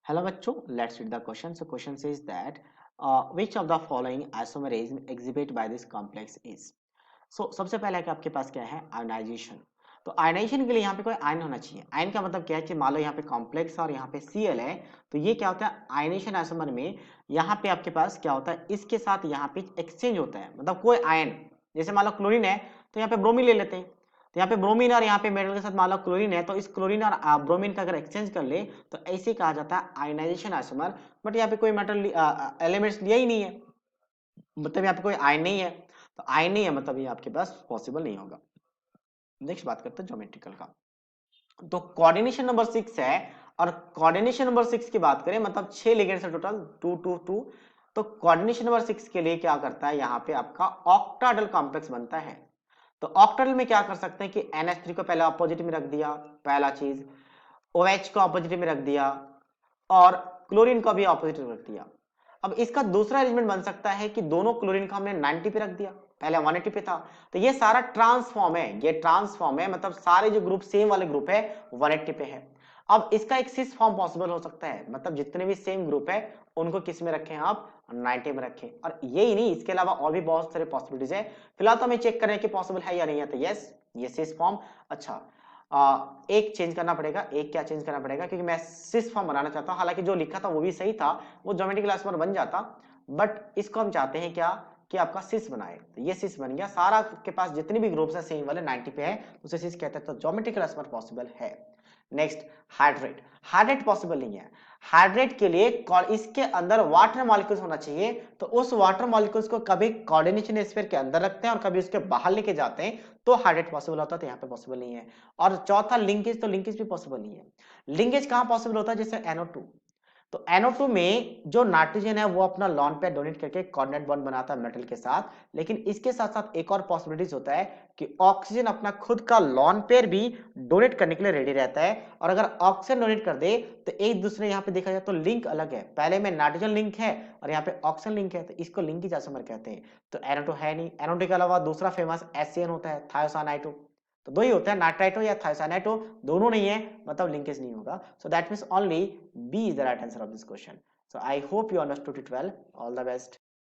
Hello बच्चों, let's read the question. So question says that which of the following isomerism exhibit by this complex is? So सबसे पहले कि आपके पास क्या है आयनाइजेशन। तो आयनाइजेशन के लिए यहाँ पे कोई आयन होना चाहिए। आयन का मतलब क्या है कि मान लो यहाँ पे कॉम्प्लेक्स और यहाँ पे Cl है, तो ये क्या होता है आयनाइजेशन आइसोमर में यहाँ पे आपके पास क्या होता है इसके साथ यहाँ पे एक्सचेंज होता है। मतलब कोई आयन जैसे मान लो क्लोरीन है तो यहाँ पे ब्रोमीन ले लेते हैं, तो यहाँ पे ब्रोमीन और यहाँ पे मेटल के साथ मान लो क्लोरीन है, तो इस क्लोरीन और ब्रोमीन का अगर एक्सचेंज कर ले तो ऐसे कहा जाता है आयनाइजेशन आइसोमर। बट यहाँ पे कोई मेटल एलिमेंट्स लिया ही नहीं है, मतलब यहाँ पे कोई आयन नहीं है, तो आयन नहीं है मतलब ये आपके पास पॉसिबल नहीं होगा। नेक्स्ट बात करते हैं ज्योमेट्रिकल का। तो कोऑर्डिनेशन नंबर 6 है, और कोऑर्डिनेशन नंबर 6 की बात करें मतलब 6 लिगेंड्स है टोटल 2 2 2। तो कोऑर्डिनेशन नंबर 6 के लिए क्या करता है यहाँ पे आपका ऑक्टाहेड्रल कॉम्प्लेक्स बनता है। तो ऑक्टाहेड्रल में क्या कर सकते हैं कि NH3 को पहले अपोजिट में रख दिया, पहला चीज OH को अपोजिट में रख दिया और क्लोरीन को भी अपोजिट में रख दिया। अब इसका दूसरा अरेंजमेंट बन सकता है कि दोनों क्लोरीन को हमने 90 पे रख दिया, पहले 180 पे था, तो ये सारा ट्रांसफॉर्म है, ये ट्रांसफॉर्म है मतलब सारे जो ग्रुप सेम वाले ग्रुप है 180 पे है। अब इसका एक सिस फॉर्म पॉसिबल हो सकता है, मतलब जितने भी सेम ग्रुप है उनको किस में रखें आप 90 में रखें। और यही नहीं, इसके अलावा और भी बहुत सारे पॉसिबिलिटीज है। फिलहाल तो हमें चेक करें कि पॉसिबल है या नहीं है, तो यस ये सिस फॉर्म। अच्छा एक चेंज करना पड़ेगा, एक क्या चेंज करना पड़ेगा क्योंकि मैं सिस फॉर्म बनाना चाहता हूं, हालांकि जो लिखा था वो भी सही था, वो ज्योमेट्रिकल आइसोमर बन जाता, बट इसको हम चाहते हैं क्या कि आपका सिस बनाए। तो ये सिस बन गया, सारा के पास जितने भी ग्रुप्स है सेम वाले 90 पे है, तो उसे सिस कहते हैं, तो ज्योमेट्रिकल आइसोमर पॉसिबल है। नेक्स्ट हाइड्रेट, हाइड्रेट पॉसिबल नहीं है। हाइड्रेट के लिए इसके अंदर वाटर मॉलिक्यूल्स होना चाहिए, तो उस वाटर मॉलिक्यूल्स को कभी कोऑर्डिनेशन स्फीयर के अंदर रखते हैं और कभी उसके बाहर लेके जाते हैं, तो हाइड्रेट पॉसिबल होता है, तो यहाँ पे पॉसिबल नहीं है। और चौथा लिंकेज, तो लिंकेज भी पॉसिबल नहीं है। लिंकेज कहां पॉसिबल होता है, जैसे NO2, तो NO2 में जो नाइट्रोजन है वो अपना लॉन पेयर डोनेट करके कोऑर्डिनेट बॉन्ड बनाता है मेटल के साथ, लेकिन इसके साथ साथ एक और पॉसिबिलिटीज होता है कि ऑक्सीजन अपना खुद का लॉन पेयर भी डोनेट करने के लिए रेडी रहता है, और अगर ऑक्सीजन डोनेट कर दे तो एक दूसरे यहाँ पे देखा जाए तो लिंक अलग है, पहले में नाइट्रोजन लिंक है और यहाँ पे ऑक्सीजन लिंक है, तो इसको लिंकेज आइसोमर कहते हैं। तो NO2 है नहीं। NO2 के अलावा दूसरा फेमस HCN होता है, थायोसाइनाइटो, तो दो ही होता है, नाइट्राइटो या थायोसाइनाइटो, दोनों नहीं है मतलब लिंकेज नहीं होगा। So that means only B is the right answer of this question. So I hope you understood it well. All the best.